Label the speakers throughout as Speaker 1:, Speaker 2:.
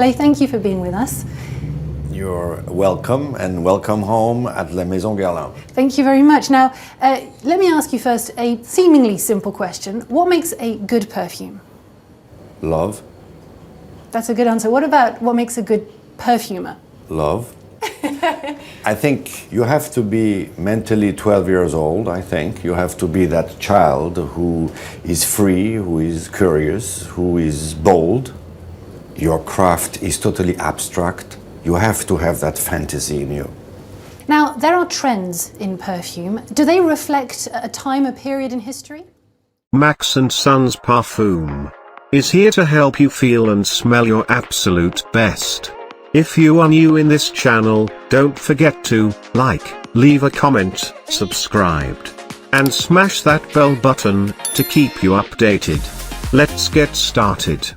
Speaker 1: Thank you for being with us.
Speaker 2: You're welcome, and welcome home at La Maison Guerlain.
Speaker 1: Thank you very much. Now, let me ask you first a seemingly simple question. What makes a good perfume?
Speaker 2: Love.
Speaker 1: That's a good answer. What about what makes a good perfumer?
Speaker 2: Love. I think you have to be mentally 12 years old, I think. You have to be that child who is free, who is curious, who is bold. Your craft is totally abstract. You have to have that fantasy in you.
Speaker 1: Now, there are trends in perfume. Do they reflect a time, a period in history?
Speaker 3: Max & Sons Parfum is here to help you feel and smell your absolute best. If you are new in this channel, don't forget to like, leave a comment, subscribed, and smash that bell button to keep you updated. Let's get started.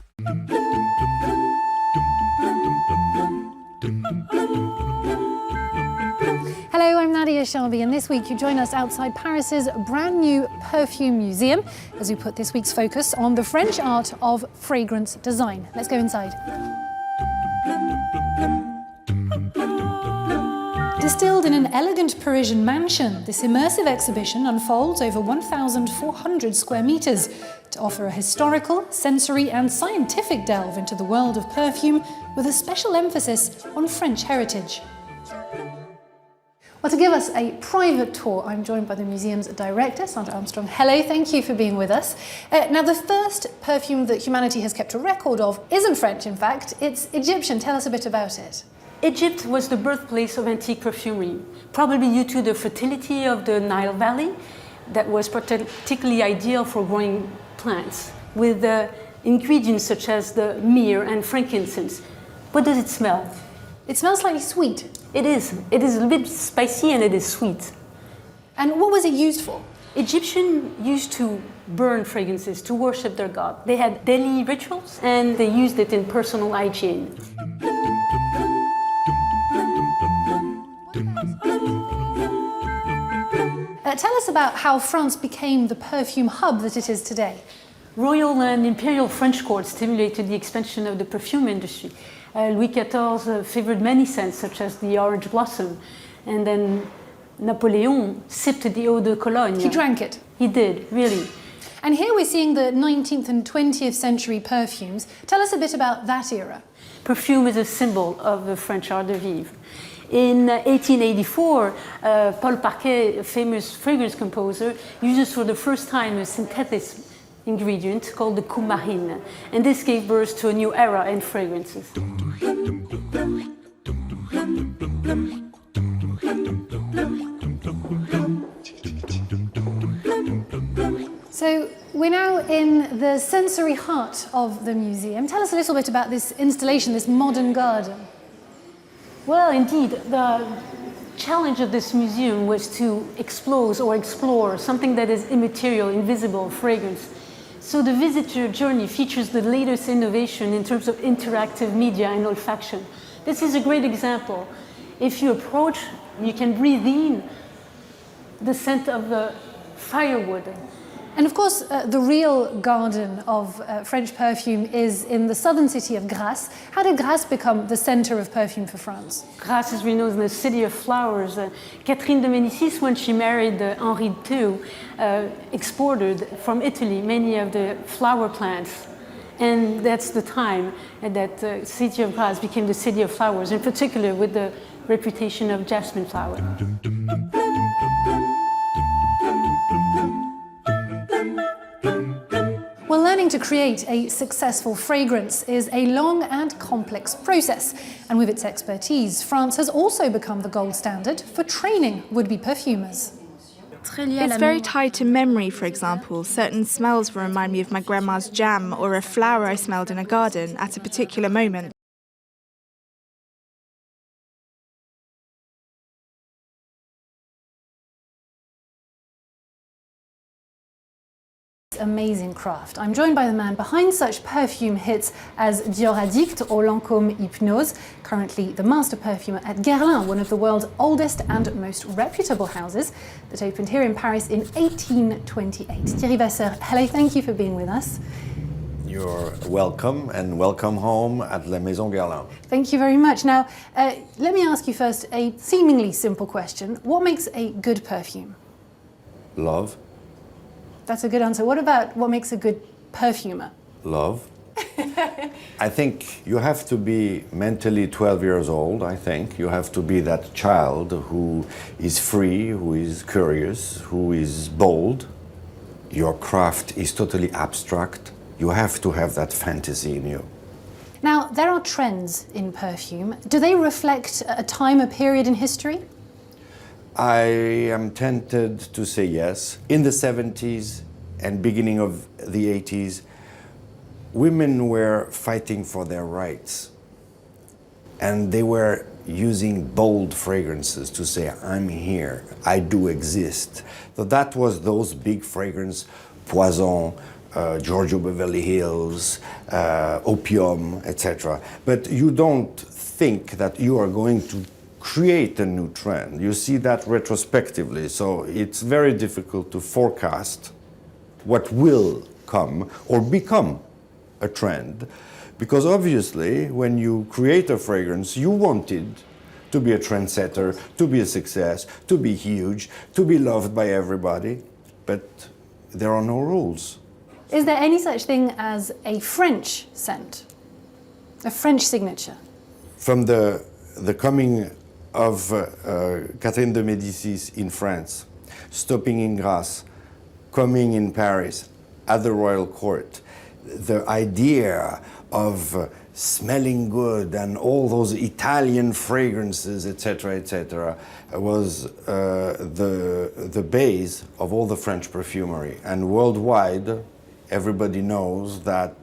Speaker 1: Hello, I'm Nadia Shelby, and this week you join us outside Paris's brand new Perfume Museum as we put this week's focus on the French art of fragrance design. Let's go inside. Distilled in an elegant Parisian mansion, this immersive exhibition unfolds over 1,400 square meters to offer a historical, sensory and scientific delve into the world of perfume with a special emphasis on French heritage. Well, to give us a private tour, I'm joined by the museum's director, Sandra Armstrong. Hello, thank you for being with us. Now, the first perfume that humanity has kept a record of isn't French, in fact, it's Egyptian. Tell us a bit about it.
Speaker 4: Egypt was the birthplace of antique perfumery, probably due to the fertility of the Nile Valley that was particularly ideal for growing plants, with ingredients such as the myrrh and frankincense. What does it smell?
Speaker 1: It smells slightly sweet.
Speaker 4: It is. It is a bit spicy and it is sweet.
Speaker 1: And what was it used for?
Speaker 4: Egyptians used to burn fragrances to worship their god. They had daily rituals and they used it in personal hygiene.
Speaker 1: Tell us about how France became the perfume hub that it is today.
Speaker 4: Royal and imperial French courts stimulated the expansion of the perfume industry. Louis XIV favored many scents, such as the orange blossom, and then Napoleon sipped the eau de Cologne.
Speaker 1: He drank it.
Speaker 4: He did, really.
Speaker 1: And here we're seeing the 19th and 20th century perfumes. Tell us a bit about that era.
Speaker 4: Perfume is a symbol of the French art de vivre. In 1884, Paul Parquet, a famous fragrance composer, uses for the first time a synthetic ingredient called the coumarine, and this gave birth to a new era in fragrances.
Speaker 1: So we're now in the sensory heart of the museum. Tell us a little bit about this installation, this modern garden.
Speaker 4: Well, indeed, the challenge of this museum was to explore something that is immaterial, invisible, fragrance. So the visitor journey features the latest innovation in terms of interactive media and olfaction. This is a great example. If you approach, you can breathe in the scent of the firewood.
Speaker 1: And of course, the real garden of French perfume is in the southern city of Grasse. How did Grasse become the center of perfume for France?
Speaker 4: Grasse is renowned as the city of flowers. Catherine de Médicis, when she married Henri II, exported from Italy many of the flower plants. And that's the time that the city of Grasse became the city of flowers, in particular with the reputation of jasmine flower.
Speaker 1: Well, learning to create a successful fragrance is a long and complex process. And with its expertise, France has also become the gold standard for training would-be perfumers.
Speaker 5: It's very tied to memory, for example. Certain smells will remind me of my grandma's jam or a flower I smelled in a garden at a particular moment.
Speaker 1: Amazing craft. I'm joined by the man behind such perfume hits as Dior Addict or Lancôme Hypnose, currently the master perfumer at Guerlain, one of the world's oldest and most reputable houses that opened here in Paris in 1828. Thierry Vasseur, hello, thank you for being with us.
Speaker 2: You're welcome and welcome home at La Maison Guerlain.
Speaker 1: Thank you very much. Now, let me ask you first a seemingly simple question. What makes a good perfume?
Speaker 2: Love,
Speaker 1: That's a good answer. What about what makes a good perfumer?
Speaker 2: love. I think you have to be mentally 12 years old, I think. You have to be that child who is free, who is curious, who is bold. Your craft is totally abstract. You have to have that fantasy in you.
Speaker 1: Now, there are trends in perfume. Do they reflect a time, a period in history?
Speaker 2: I am tempted to say yes. In the 70s and beginning of the 80s, women were fighting for their rights. And they were using bold fragrances to say, I'm here, I do exist. So that was those big fragrances, Poison, Giorgio Beverly Hills, Opium, etc. But you don't think that you are going to create a new trend. You see that retrospectively, so it's very difficult to forecast what will come or become a trend, because obviously when you create a fragrance, you wanted to be a trendsetter, to be a success, to be huge, to be loved by everybody, but there are no rules.
Speaker 1: Is there any such thing as a French scent? A French signature?
Speaker 2: From the coming of Catherine de Médicis in France, stopping in Grasse, coming in Paris, at the royal court, the idea of smelling good and all those Italian fragrances, etc., was the base of all the French perfumery. And worldwide, everybody knows that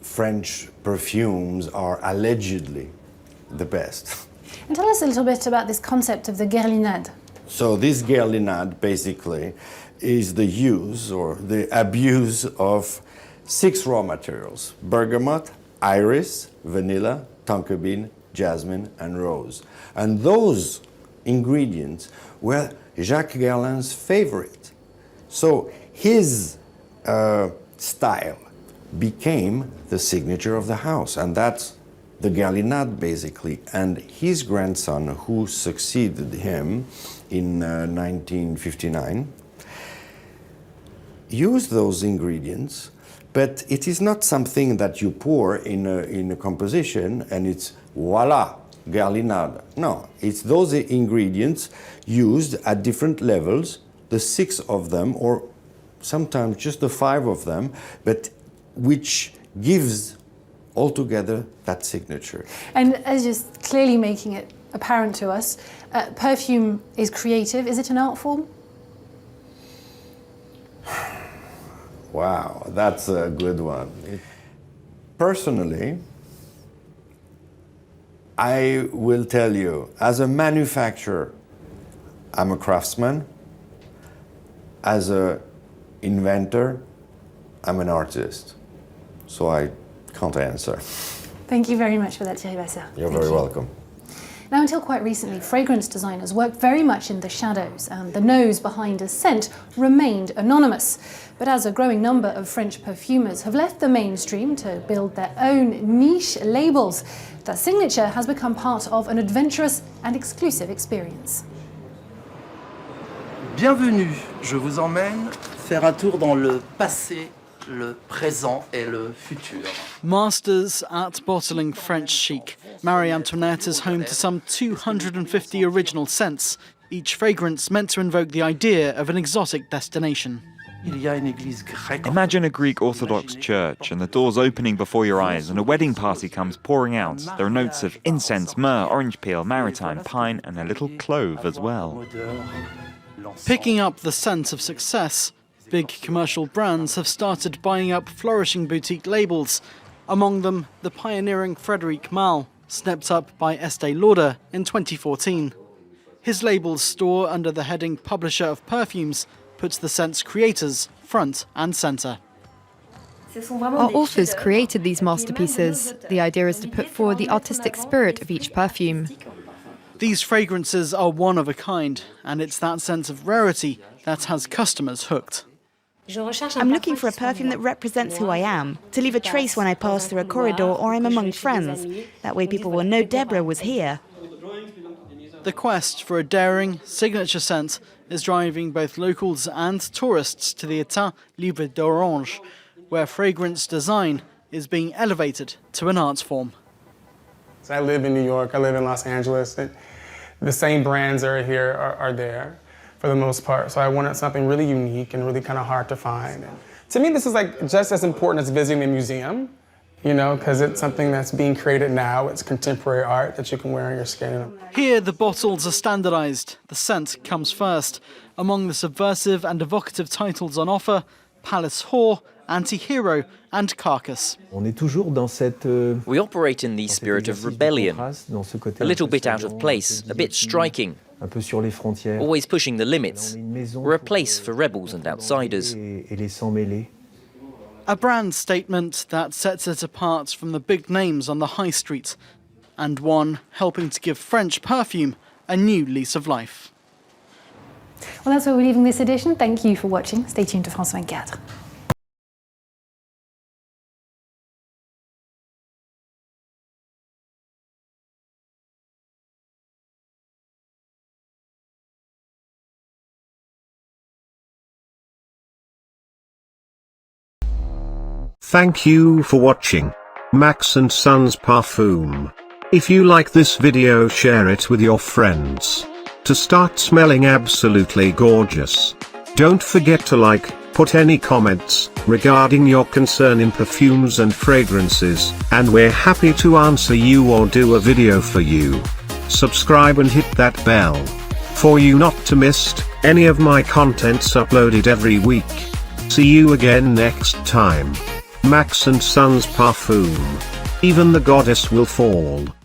Speaker 2: French perfumes are allegedly the best.
Speaker 1: And tell us a little bit about this concept of the guerlinade.
Speaker 2: So this guerlinade basically is the use or the abuse of 6 raw materials: bergamot, iris, vanilla, tonka bean, jasmine, and rose. And those ingredients were Jacques Guerlain's favorite. So his style became the signature of the house, and that's the guerlinade basically. And his grandson, who succeeded him in 1959, used those ingredients. But it is not something that you pour in a composition and it's voila, guerlinade. No, it's those ingredients used at different levels, the 6 of them, or sometimes just the 5 of them, but which gives altogether that signature.
Speaker 1: And as you're clearly making it apparent to us, perfume is creative. Is it an art form?
Speaker 2: Wow, that's a good one. Personally, I will tell you, as a manufacturer, I'm a craftsman. As an inventor, I'm an artist. So I can't answer.
Speaker 1: Thank you very much for that, Thierry Vasseur.
Speaker 2: You're
Speaker 1: Thank
Speaker 2: very
Speaker 1: you.
Speaker 2: welcome.
Speaker 1: Now, until quite recently, fragrance designers worked very much in the shadows, and the nose behind a scent remained anonymous. But as a growing number of French perfumers have left the mainstream to build their own niche labels, that signature has become part of an adventurous and exclusive experience.
Speaker 6: Bienvenue, je vous emmène faire un tour dans le passé, le présent et le futur.
Speaker 7: Masters at bottling French chic, Marie Antoinette is home to some 250 original scents, each fragrance meant to invoke the idea of an exotic destination.
Speaker 6: Il y a une église grecque.
Speaker 8: Imagine a Greek Orthodox church and the doors opening before your eyes and a wedding party comes pouring out. There are notes of incense, myrrh, orange peel, maritime, pine and a little clove as well.
Speaker 7: Picking up the scent of success, big commercial brands have started buying up flourishing boutique labels, among them the pioneering Frédéric Malle, snapped up by Estée Lauder in 2014. His label's store under the heading Publisher of Perfumes puts the scent's creators front and centre.
Speaker 9: Our authors created these masterpieces. The idea is to put forward the artistic spirit of each perfume.
Speaker 7: These fragrances are one of a kind, and it's that sense of rarity that has customers hooked.
Speaker 10: I'm looking for a perfume that represents who I am, to leave a trace when I pass through a corridor or I'm among friends. That way people will know Deborah was here.
Speaker 7: The quest for a daring, signature scent is driving both locals and tourists to the État Libre d'Orange, where fragrance design is being elevated to an art form.
Speaker 11: I live in New York, I live in Los Angeles, and the same brands that are here are there for the most part. So I wanted something really unique and really kind of hard to find. And to me, this is like just as important as visiting a museum, you know, because it's something that's being created now. It's contemporary art that you can wear on your skin.
Speaker 7: Here, the bottles are standardized. The scent comes first. Among the subversive and evocative titles on offer, Palace Whore, Anti-Hero and Carcass.
Speaker 12: We operate in the spirit of rebellion, a little bit out of place, a bit striking, always pushing the limits. We're a place for rebels and outsiders.
Speaker 7: A brand statement that sets it apart from the big names on the high street, and one helping to give French perfume a new lease of life.
Speaker 1: Well, that's where we're leaving this edition. Thank you for watching. Stay tuned to France 24.
Speaker 3: Thank you for watching Max and Sons Parfum. If you like this video, share it with your friends to start smelling absolutely gorgeous. Don't forget to like, put any comments regarding your concern in perfumes and fragrances, and we're happy to answer you or do a video for you. Subscribe and hit that bell for you not to miss any of my contents uploaded every week. See you again next time. Max and Sons Parfum. Even the goddess will fall.